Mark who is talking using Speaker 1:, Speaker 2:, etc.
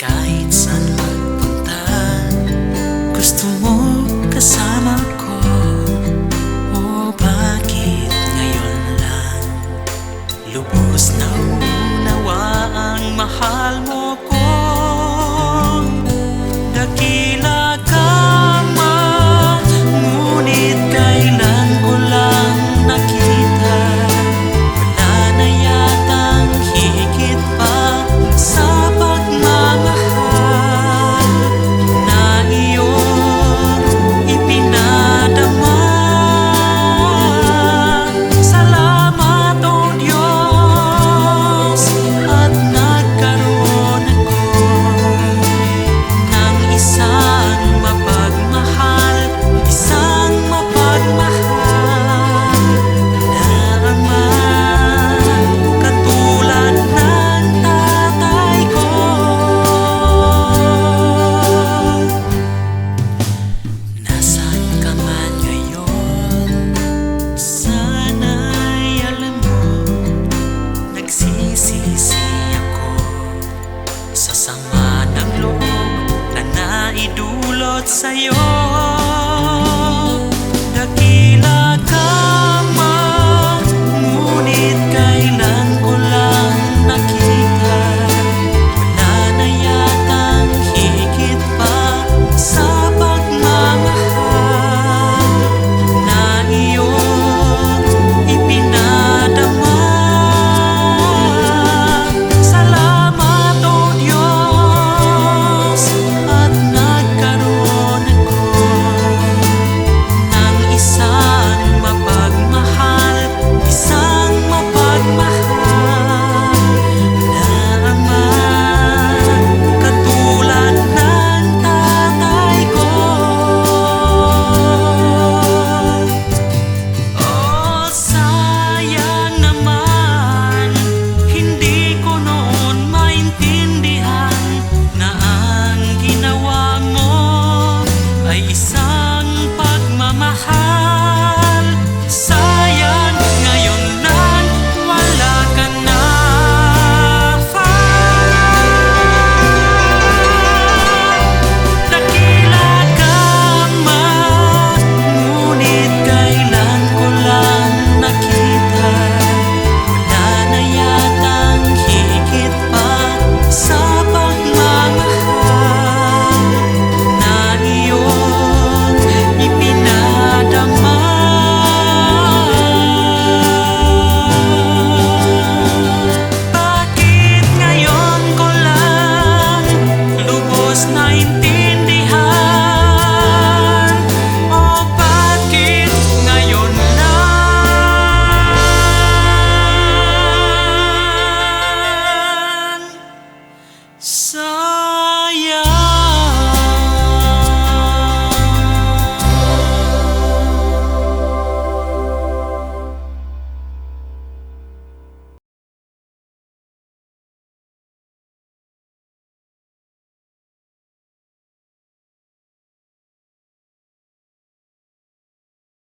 Speaker 1: Kahit saan magpunta, gusto mo kasama ko. O bakit ngayon lang lubos na unawa ang mahal mo ko? Dakila ka man, ngunit kailan ko lang nakita. Wala na yatang higit pa sa pagmamahal na iyong ipinadama. Salamat o Diyos at nagkaroon ako ng isang mapagmahal, isang mapagmahal na ama, katulad ng tatay ko. Nasaan ka man ngayon, sana'y alam mo, nagsisisi ako sa sama ng loob na naidulot sa'yo.